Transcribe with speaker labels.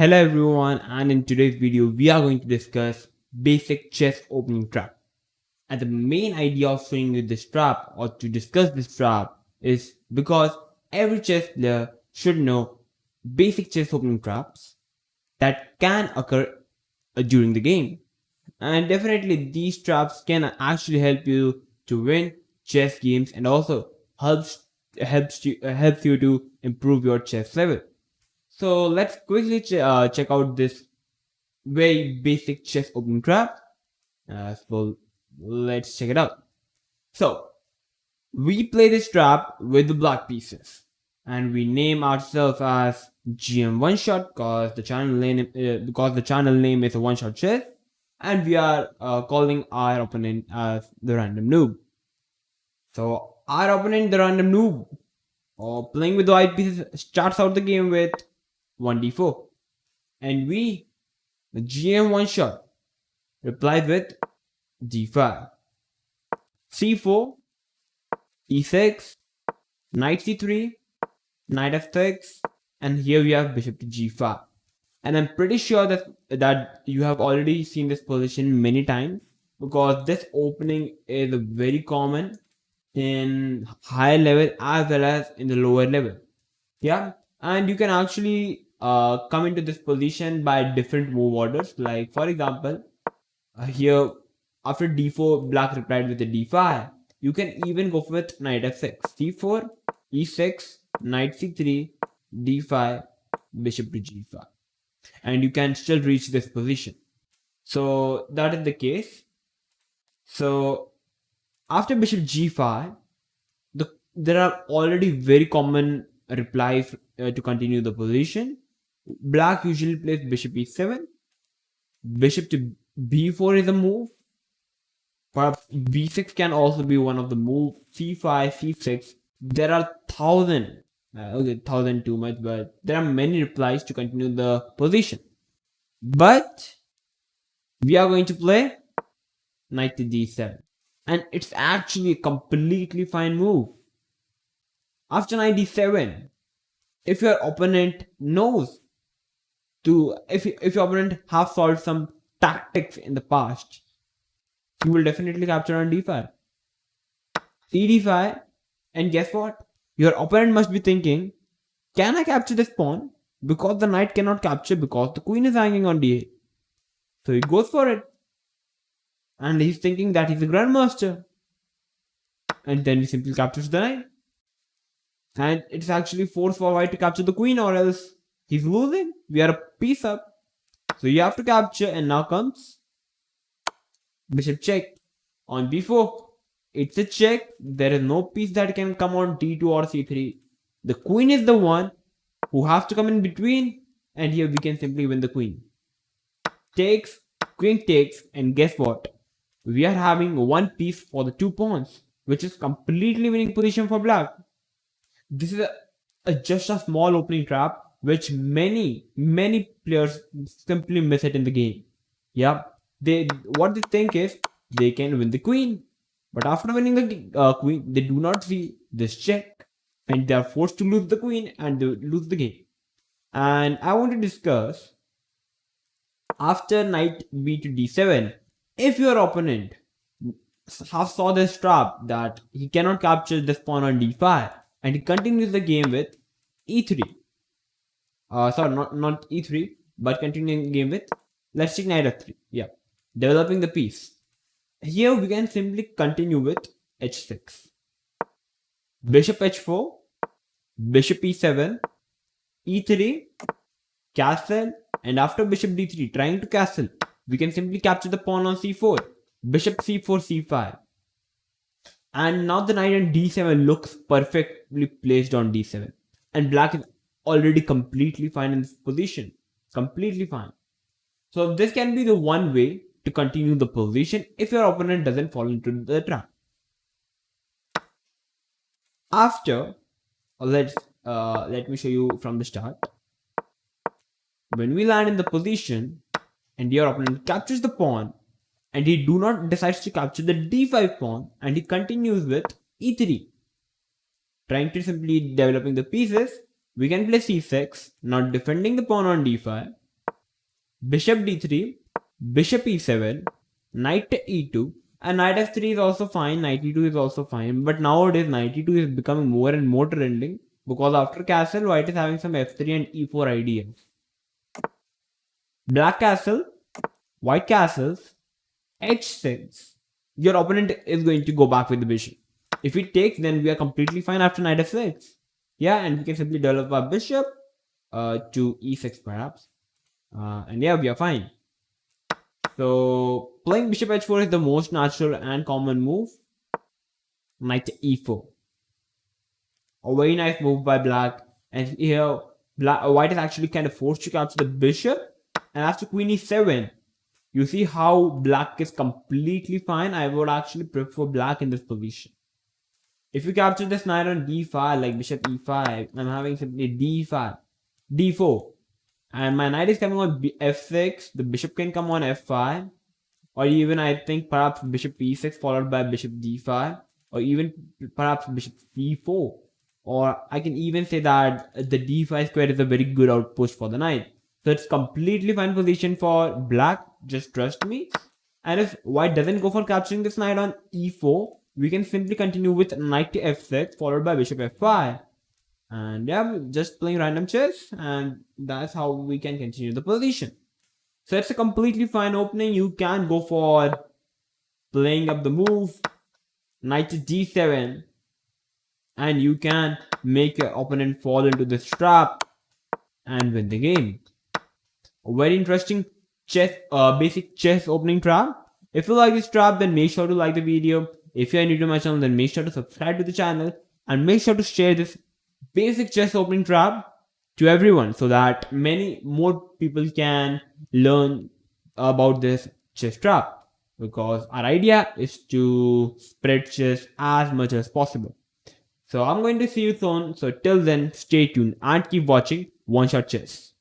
Speaker 1: Hello everyone, and in today's video we are going to discuss basic chess opening trap. And the main idea of showing you this trap or to discuss this trap is because every chess player should know basic chess opening traps that can occur during the game. And definitely these traps can actually help you to win chess games and also helps you to improve your chess level. So let's quickly check out this very basic chess opening trap. So let's check it out. So we play this trap with the black pieces, and we name ourselves as GM OneShot because the channel name is a OneShot chess, and we are calling our opponent as the random noob. So our opponent, the random noob, or playing with the white pieces, starts out the game with 1d4, and we, the GM OneShot, replies with d5, c4, e6, knight c3, knight f6, and here we have bishop to g5. And I'm pretty sure that you have already seen this position many times because this opening is very common in higher level as well as in the lower level. Yeah, and you can actually come into this position by different move orders. Like for example, here after d4, black replied with a d5. You can even go with knight f6, c4, e6, knight c3, d5, bishop to g5, and you can still reach this position. So that is the case. So after bishop g5, there are already very common replies to continue the position. Black usually plays bishop e7, bishop to b4 is a move. Perhaps b6 can also be one of the moves. c5, c6. There are thousand too much, but there are many replies to continue the position. But we are going to play knight to d7, and it's actually a completely fine move. After knight d7, if your opponent knows if your opponent have solved some tactics in the past, you will definitely capture on d5, cd5, and guess what? Your opponent must be thinking, can I capture this pawn? Because the knight cannot capture because the queen is hanging on d8. So he goes for it. And he's thinking that he's a grandmaster. And then he simply captures the knight. And it's actually forced for white to capture the queen, or else he's losing. We are a piece up. So you have to capture, and now comes bishop check on b4. It's a check. There is no piece that can come on d2 or c3. The queen is the one who has to come in between, and here we can simply win the queen. Takes, queen takes, and guess what? We are having one piece for the 2 pawns, which is completely winning position for black. This is just a small opening trap, which many players simply miss it in the game. Yeah, what they think is they can win the queen, but after winning the queen, they do not see this check, and they are forced to lose the queen and they lose the game. And I want to discuss after knight b to d7, if your opponent saw this trap that he cannot capture this pawn on d5, and he continues the game with e3. Sorry, not e3, but continuing the game with, let's take knight f3. Yeah, developing the piece. Here we can simply continue with h6, bishop h4, bishop e7, e3, castle, and after bishop d3 trying to castle, we can simply capture the pawn on c4, bishop c4, c5. And now the knight on d7 looks perfectly placed on d7, and black is already completely fine in this position. Completely fine. So this can be the one way to continue the position if your opponent doesn't fall into the trap. After, let me show you from the start. When we land in the position and your opponent captures the pawn, and he decides to capture the d5 pawn, and he continues with e3, trying to simply developing the pieces, we can play c6, not defending the pawn on d5, bishop d3, bishop e7, knight to e2, and knight f3 is also fine, knight e2 is also fine, but nowadays knight e2 is becoming more and more trending because after castle, white is having some f3 and e4 ideas. Black castle, white castles, h6. Your opponent is going to go back with the bishop. If he takes, then we are completely fine after knight f6. Yeah, and we can simply develop our bishop to e6 perhaps. And yeah, we are fine. So playing bishop h4 is the most natural and common move. Knight to e4. A very nice move by black. And here, white is actually kind of forced to capture the bishop. And after queen e7, you see how black is completely fine. I would actually prefer black in this position. If you capture this knight on d5, like bishop e5, I'm having simply d5, d4. And my knight is coming on f6, the bishop can come on f5. Or even I think perhaps bishop e6 followed by bishop d5. Or even perhaps bishop c4. Or I can even say that the d5 square is a very good outpost for the knight. So it's completely fine position for black, just trust me. And if white doesn't go for capturing this knight on e4, we can simply continue with knight to f6 followed by bishop f5. And yeah, just playing random chess, and that's how we can continue the position. So it's a completely fine opening. You can go for playing up the move, knight to d7, and you can make your opponent fall into this trap and win the game. A very interesting chess, basic chess opening trap. If you like this trap, then make sure to like the video. If you are new to my channel, then make sure to subscribe to the channel and make sure to share this basic chess opening trap to everyone so that many more people can learn about this chess trap, because our idea is to spread chess as much as possible. So I'm going to see you soon. So till then, stay tuned and keep watching OneShot Chess.